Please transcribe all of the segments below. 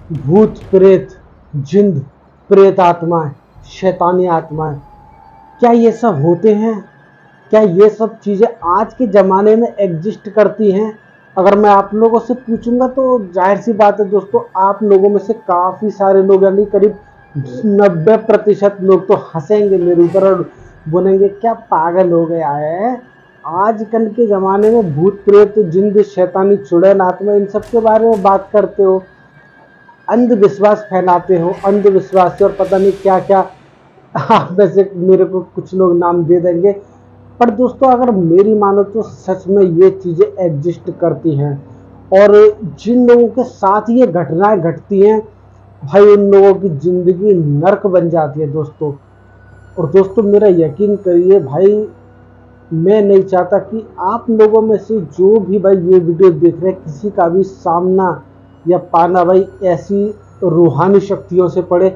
भूत प्रेत, जिन, प्रेत आत्माएं, शैतानी आत्माएं, क्या ये सब होते हैं? क्या ये सब चीज़ें आज के ज़माने में एग्जिस्ट करती हैं? अगर मैं आप लोगों से पूछूंगा तो जाहिर सी बात है दोस्तों, आप लोगों में से काफ़ी सारे लोग यानी करीब 90% लोग तो हंसेंगे मेरे ऊपर और बोलेंगे क्या पागल हो गया है। आजकल के ज़माने में भूत प्रेत जिन शैतानी चुड़ैल आत्मा इन सब के बारे में बात करते हो, अंधविश्वास फैलाते हो, अंधविश्वास से और पता नहीं क्या क्या। आप में से मेरे को कुछ लोग नाम दे देंगे, पर दोस्तों अगर मेरी मानो तो सच में ये चीज़ें एग्जिस्ट करती हैं। और जिन लोगों के साथ ये घटनाएं घटती हैं भाई, उन लोगों की ज़िंदगी नर्क बन जाती है दोस्तों। और दोस्तों मेरा यकीन करिए भाई, मैं नहीं चाहता कि आप लोगों में से जो भी भाई ये वीडियो देख रहे हैं किसी का भी सामना या पाना भाई ऐसी रूहानी शक्तियों से पड़े।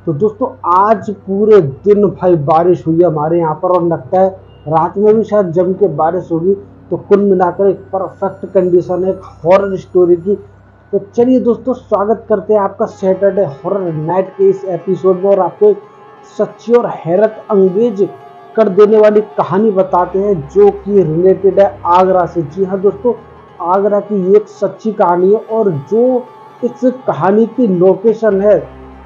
तो दोस्तों आज पूरे दिन भाई बारिश हुई है हमारे यहाँ पर, और लगता है रात में भी शायद जम के बारिश होगी। तो कुल मिलाकर एक परफेक्ट कंडीशन है एक हॉरर स्टोरी की। तो चलिए दोस्तों, स्वागत करते हैं आपका सैटरडे हॉरर नाइट के इस एपिसोड में, और आपको एक सच्ची और हैरत अंगेज कर देने वाली कहानी बताते हैं जो कि रिलेटेड है आगरा से। जी हाँ दोस्तों, आगरा की ये एक सच्ची कहानी है, और जो इस कहानी की लोकेशन है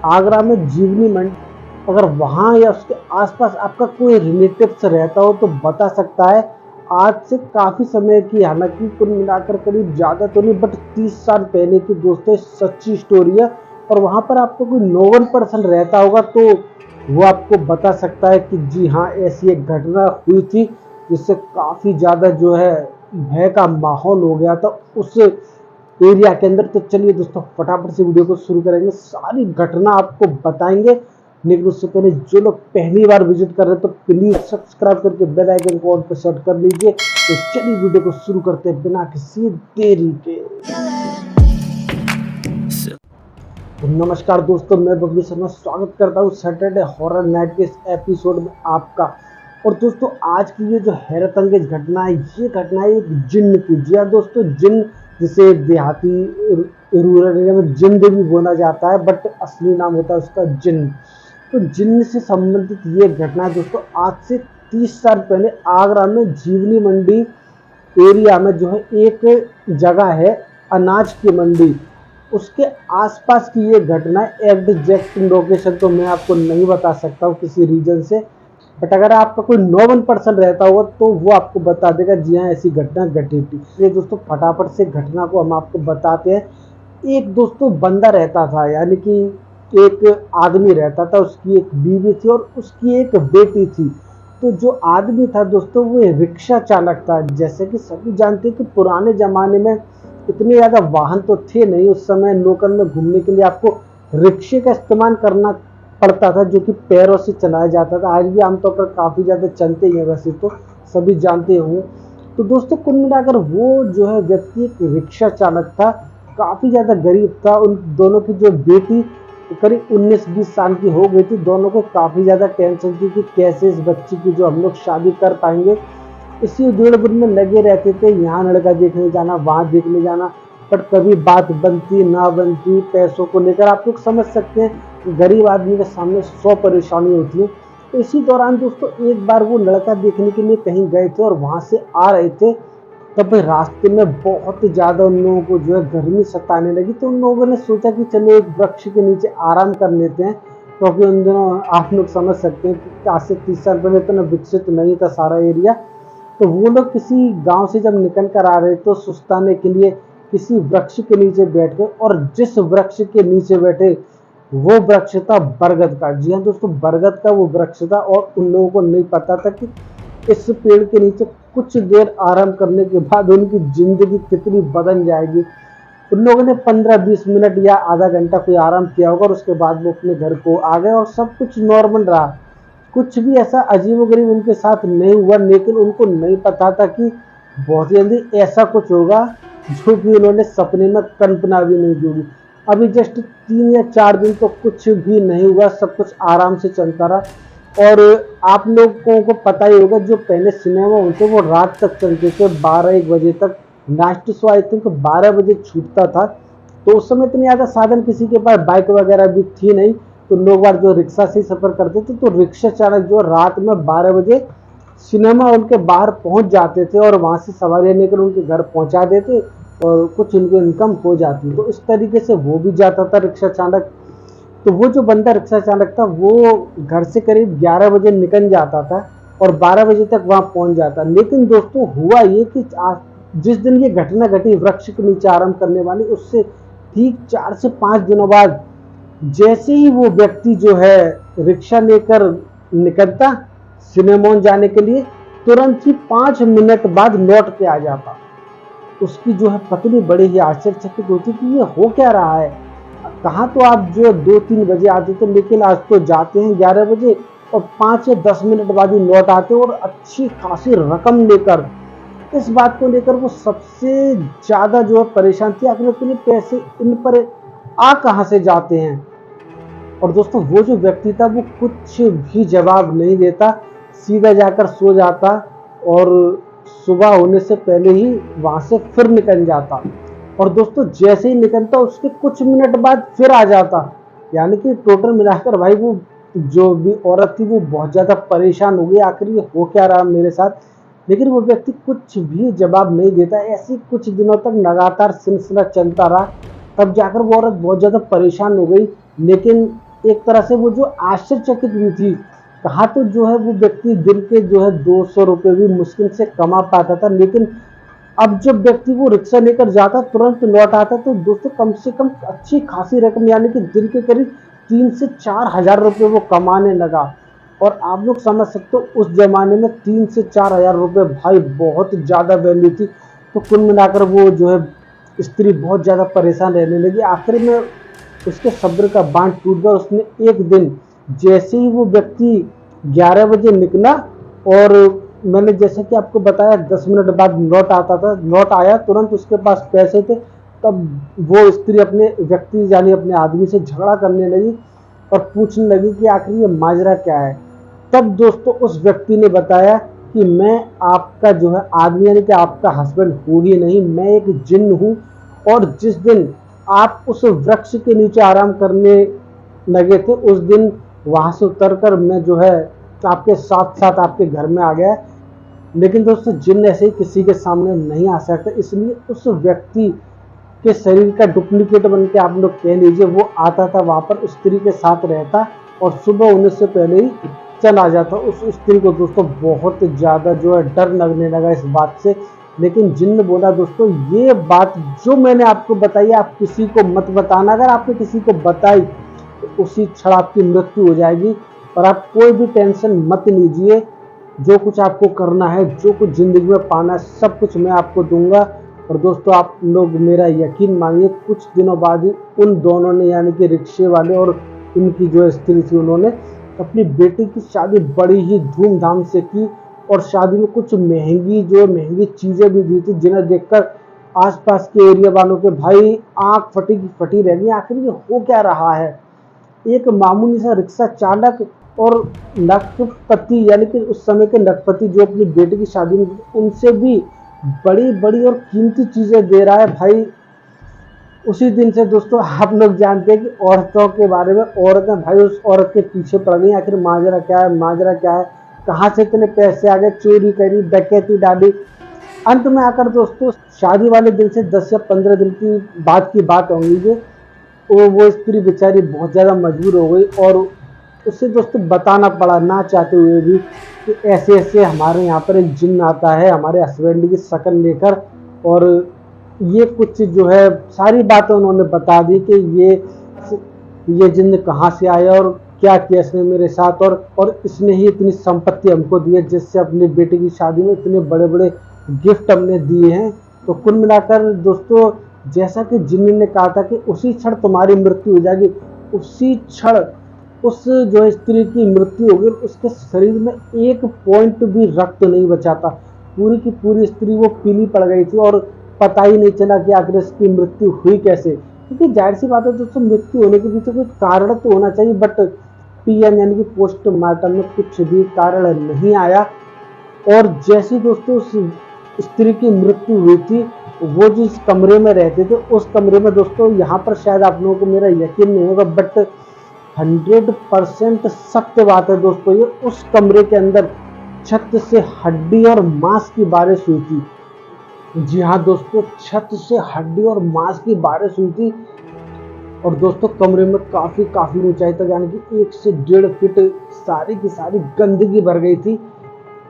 आगरा में जीवनी मंडी। अगर वहाँ या उसके आसपास आपका कोई रिलेटिव्स रहता हो तो बता सकता है आज से काफ़ी समय की, हालांकि कुल मिलाकर करीब ज़्यादा तो नहीं बट 30 साल पहले की दोस्तों सच्ची स्टोरी है। और वहाँ पर आपको कोई नोबल पर्सन रहता होगा तो वो आपको बता सकता है कि जी हाँ ऐसी एक घटना हुई थी जिससे काफ़ी ज़्यादा जो है भय का माहौल हो गया था उस एरिया के अंदर। तो चलिए दोस्तों फटाफट से वीडियो को शुरू करेंगे, सारी घटना आपको बताएंगे। लेकिन उससे पहले जो लोग पहली बार विजिट कर रहे हैं तो प्लीज सब्सक्राइब करके बेल आइकन को ऑन पर सेट कर लीजिए। तो चलिए वीडियो को शुरू करते हैं बिना किसी देरी के। तो नमस्कार दोस्तों, मैं बबलू शर्मा स्वागत करता हूँ सैटरडे हॉरर नाइट के इस एपिसोड में आपका। और दोस्तों आज की ये जो हैरत अंगेज घटना है, ये घटना है एक जिन्न की। जी हाँ दोस्तों, जिन्न जिसे देहाती रूरल एरिया में जिंद भी बोला जाता है, बट असली नाम होता है उसका जिन्न। तो जिन्न से संबंधित ये घटना है दोस्तों आज से 30 साल पहले आगरा में जीवनी मंडी एरिया में जो है एक जगह है अनाज की मंडी, उसके आसपास की ये घटना है। एग्जैक्ट लोकेशन तो मैं आपको नहीं बता सकता हूँ किसी रीजन से, बट अगर आपका कोई नॉर्मल पर्सन रहता होगा तो वो आपको बता देगा जी हाँ ऐसी घटना घटी थी। ये दोस्तों फटाफट से घटना को हम आपको बताते हैं। एक दोस्तों बंदा रहता था, यानी कि एक आदमी रहता था, उसकी एक बीवी थी और उसकी एक बेटी थी। तो जो आदमी था दोस्तों वो रिक्शा चालक था। जैसे कि सभी जानते हैं कि पुराने ज़माने में इतने ज़्यादा वाहन तो थे नहीं, उस समय लोकल में घूमने के लिए आपको रिक्शे का इस्तेमाल करना पड़ता था जो कि पैरों से चलाया जाता था। आज भी आमतौर पर काफ़ी ज़्यादा चलते ही हैं, वैसे तो सभी जानते होंगे। तो दोस्तों कुल मिलाकर वो जो है व्यक्ति एक रिक्शा चालक था, काफ़ी ज़्यादा गरीब था। उन दोनों की जो बेटी करीब 19-20 साल की हो गई थी। दोनों को काफ़ी ज़्यादा टेंशन थी कि कैसे इस बच्ची की जो हम लोग शादी कर पाएंगे। इसी उधेड़-बुन में लगे रहते थे, यहाँ लड़का देखने जाना, वहाँ देखने जाना, पर कभी बात बनती ना बनती। पैसों को लेकर आप लोग समझ सकते हैं गरीब आदमी के सामने 100 परेशानी होती है। तो इसी दौरान दोस्तों एक बार वो लड़का देखने के लिए कहीं गए थे और वहाँ से आ रहे थे, तब रास्ते में बहुत ज़्यादा उन लोगों को जो है गर्मी सताने लगी। तो उन लोगों ने सोचा कि चलो एक वृक्ष के नीचे आराम कर लेते हैं, क्योंकि उन दिनों आप लोग समझ सकते हैं कि आज से 30 साल पहले इतना विकसित नहीं था सारा एरिया। तो वो लोग किसी गांव से जब निकल कर आ रहे तो सुस्ताने के लिए किसी वृक्ष के नीचे बैठ गए, और जिस वृक्ष के नीचे बैठे वो वृक्ष था बरगद का। जी हाँ दोस्तों, बरगद का वो वृक्ष था, और उन लोगों को नहीं पता था कि इस पेड़ के नीचे कुछ देर आराम करने के बाद उनकी जिंदगी कितनी बदल जाएगी। उन लोगों ने 15-20 मिनट या आधा घंटा कोई आराम किया होगा और उसके बाद वो अपने घर को आ गए और सब कुछ नॉर्मल रहा। कुछ भी ऐसा अजीबोगरीब उनके साथ नहीं हुआ, लेकिन उनको नहीं पता था कि बहुत जल्दी ऐसा कुछ होगा जो कि उन्होंने सपने में कल्पना भी नहीं की होगी। अभी जस्ट 3 या 4 दिन तो कुछ भी नहीं हुआ, सब कुछ आराम से चलता रहा। और आप लोगों को पता ही होगा जो पहले सिनेमा होते वो रात तक चलते थे, 12-1 बजे तक। लास्ट शो आई थिंक 12 बजे छूटता था। तो उस समय इतने ज़्यादा साधन किसी के पास बाइक वगैरह भी थी नहीं, तो लोग बार जो रिक्शा से सफ़र करते थे, तो रिक्शा चालक जो रात में 12 बजे सिनेमा उनके बाहर पहुंच जाते थे और वहां से सवारी लेकर उनके घर पहुंचा देते और कुछ इनको इनकम हो जाती। तो इस तरीके से वो भी जाता था रिक्शा चालक। तो वो जो बंदा रिक्शा चालक था वो घर से करीब 11 बजे निकल जाता था और 12 बजे तक वहां पहुंच जाता। लेकिन दोस्तों हुआ ये कि जिस दिन ये घटना घटी वृक्ष के नीचे आराम करने वाली, उससे ठीक 4 से 5 दिनों बाद जैसे ही वो व्यक्ति जो है रिक्शा लेकर निकलता सिनेमॉन जाने के लिए, तुरंत ही 5 मिनट बाद लौट के आ जाता। उसकी जो है पत्नी बड़ी ही आश्चर्यचकित होती कि ये हो क्या रहा है, कहाँ तो आप जो 2-3 बजे आते थे, लेकिन आज तो जाते हैं 11 बजे और 5 या 10 मिनट बाद ही लौट आते और अच्छी खासी रकम लेकर। इस बात को लेकर वो सबसे ज्यादा जो है परेशान थी, आखिर इतने पैसे इन पर आ कहाँ से जाते हैं। और दोस्तों वो जो व्यक्ति था वो कुछ भी जवाब नहीं देता, सीधा जाकर सो जाता और सुबह होने से पहले ही वहां से फिर निकल जाता। और दोस्तों जैसे ही निकलता उसके कुछ मिनट बाद फिर आ जाता। यानी कि टोटल मिलाकर भाई वो जो भी औरत थी वो बहुत ज्यादा परेशान हो गई, आखिर ये हो क्या रहा मेरे साथ। लेकिन वो व्यक्ति कुछ भी जवाब नहीं देता। ऐसे कुछ दिनों तक लगातार सिलसिला चलता रहा, तब जाकर वो औरत बहुत ज्यादा परेशान हो गई। लेकिन एक तरह से वो जो आश्चर्यचकित भी थी, कहा तो जो है वो व्यक्ति दिन के जो है 200 रुपये भी मुश्किल से कमा पाता था, लेकिन अब जब व्यक्ति वो रिक्शा लेकर जाता तुरंत लौट आता, तो दोस्तों कम से कम अच्छी खासी रकम यानी कि दिन के करीब 3 से 4 हजार रुपये वो कमाने लगा। और आप लोग समझ सकते हो उस जमाने में 3 से 4 हजार रुपये भाई बहुत ज्यादा वैल्यू थी। तो कुल मिलाकर वो जो है स्त्री बहुत ज्यादा परेशान रहने लगी। आखिर में उसके सब्र का बांध टूट गया। उसने एक दिन जैसे ही वो व्यक्ति 11 बजे निकला और मैंने जैसे कि आपको बताया 10 मिनट बाद लौट आया, तुरंत उसके पास पैसे थे, तब वो स्त्री अपने व्यक्ति यानी अपने आदमी से झगड़ा करने लगी और पूछने लगी कि आखिर ये माजरा क्या है। तब दोस्तों उस व्यक्ति ने बताया कि मैं आपका जो है आदमी यानी कि आपका हस्बैंड हूँ ही नहीं, मैं एक जिन्न हूँ। और जिस दिन आप उस वृक्ष के नीचे आराम करने लगे थे उस दिन वहां से उतरकर मैं जो है आपके साथ साथ आपके घर में आ गया। लेकिन दोस्तों जिन्न ऐसे ही किसी के सामने नहीं आ सकता, इसलिए उस व्यक्ति के शरीर का डुप्लीकेट बन के आप लोग कह लीजिए वो आता था वहां पर, स्त्री के साथ रहता और सुबह होने से पहले ही चला जाता। उस स्त्री को दोस्तों बहुत ज्यादा जो है डर लगने लगा इस बात से। लेकिन जिन्न बोला दोस्तों ये बात जो मैंने आपको बताई आप किसी को मत बताना, अगर आपने किसी को बताई तो उसी क्षण आपकी मृत्यु हो जाएगी। और आप कोई भी टेंशन मत लीजिए, जो कुछ आपको करना है, जो कुछ जिंदगी में पाना है, सब कुछ मैं आपको दूंगा। और दोस्तों आप लोग मेरा यकीन मानिए, कुछ दिनों बाद ही उन दोनों ने यानी कि रिक्शे वाले और उनकी जो स्त्री थी उन्होंने अपनी बेटी की शादी बड़ी ही धूमधाम से की और शादी में कुछ महंगी चीजें भी दी थी, जिन्हें देखकर आसपास के एरिया वालों के भाई आंख फटी की फटी रह गई। आखिर ये हो क्या रहा है। एक मामूली सा रिक्शा चालक और नखपति यानी कि उस समय के नखपति जो अपनी बेटी की शादी में उनसे भी बड़ी बड़ी और कीमती चीजें दे रहा है भाई। उसी दिन से दोस्तों आप लोग जानते हैं कि औरतों के बारे में, औरतें भाई उस औरत के पीछे पड़ गई। आखिर माजरा क्या है, माजरा क्या है, कहाँ से इतने पैसे आ गए, चोरी करी, डकैती डाली। अंत में आकर दोस्तों शादी वाले दिन से 10 या 15 दिन की बात होंगी ये, वो स्त्री बेचारी बहुत ज़्यादा मजबूर हो गई और उससे दोस्तों बताना पड़ा ना चाहते हुए भी कि ऐसे ऐसे हमारे यहाँ पर एक जिन्न आता है हमारे हस्बैंड की शक्ल लेकर। और ये कुछ जो है सारी बातें उन्होंने बता दी कि ये जिन्न कहाँ से आया और क्या किया इसने मेरे साथ, और इसने ही इतनी संपत्ति हमको दी है जिससे अपनी बेटी की शादी में इतने बड़े बड़े गिफ्ट हमने दिए हैं। तो कुल मिलाकर दोस्तों जैसा कि जिन्न ने कहा था कि उसी क्षण तुम्हारी मृत्यु हो जाएगी, उसी क्षण उस जो स्त्री की मृत्यु हो गई। उसके शरीर में एक पॉइंट भी रक्त नहीं बचा था, पूरी की पूरी स्त्री वो पीली पड़ गई थी और पता ही नहीं चला कि आखिर इसकी मृत्यु हुई कैसे। क्योंकि जाहिर सी बात है दोस्तों मृत्यु होने के पीछे कोई कारण तो होना चाहिए, बट पीएम यानी कि पोस्टमार्टम में कुछ भी कारण नहीं आया। और जैसी दोस्तों उस स्त्री की मृत्यु हुई थी, वो जिस कमरे में रहते थे उस कमरे में दोस्तों, यहाँ पर शायद आप लोगों को मेरा यकीन नहीं होगा, बट 100% सत्य बात है दोस्तों, ये उस कमरे के अंदर छत से हड्डी और मांस की बारिश हुई थी। जी हाँ दोस्तों, छत से हड्डी और मांस की बारिश हुई थी। और दोस्तों कमरे में काफी ऊंचाई तक, यानी कि 1 से 1.5 फीट सारी की सारी गंदगी भर गई थी।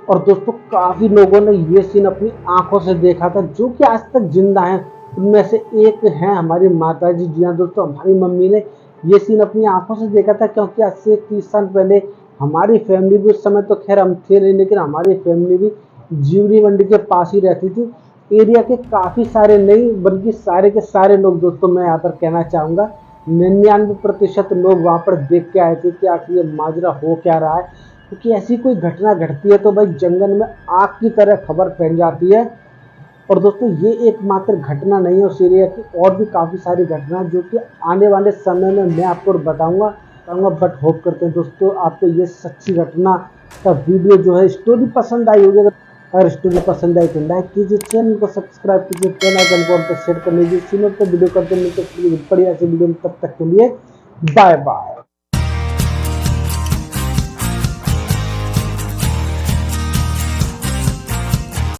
और दोस्तों काफी लोगों ने ये सीन अपनी आंखों से देखा था, जो कि आज तक जिंदा हैं। उनमें से एक है हमारी माता जी। जी हाँ दोस्तों, हमारी मम्मी ने ये सीन अपनी आंखों से देखा था, क्योंकि आज से 30 साल पहले हमारी फैमिली भी, उस समय तो खैर हम थे नहीं, लेकिन हमारी फैमिली भी जीवरी मंडी के पास ही रहती थी। एरिया के काफी सारे नहीं बल्कि सारे के सारे लोग दोस्तों, मैं यहाँ पर कहना चाहूंगा 99% लोग वहां पर देख के आए थे कि आखिर ये माजरा हो क्या रहा है। क्योंकि ऐसी कोई घटना घटती है तो भाई जंगल में आग की तरह खबर फैल जाती है। और दोस्तों ये एकमात्र घटना नहीं है उस एरिया की, और भी काफ़ी सारी घटना जो कि आने वाले समय में मैं आपको बताऊंगा। बट होप करते हैं दोस्तों आपको ये सच्ची घटना का वीडियो जो है, स्टोरी पसंद आई होगी। अगर स्टोरी पसंद आई तो लाइक कीजिए, चैनल को सब्सक्राइब कीजिए, बेल आइकन को ऑल पर सेट कर लीजिए। चैनल पर वीडियो करते मिलते बढ़िया से वीडियो में, तब तक के लिए बाय बाय।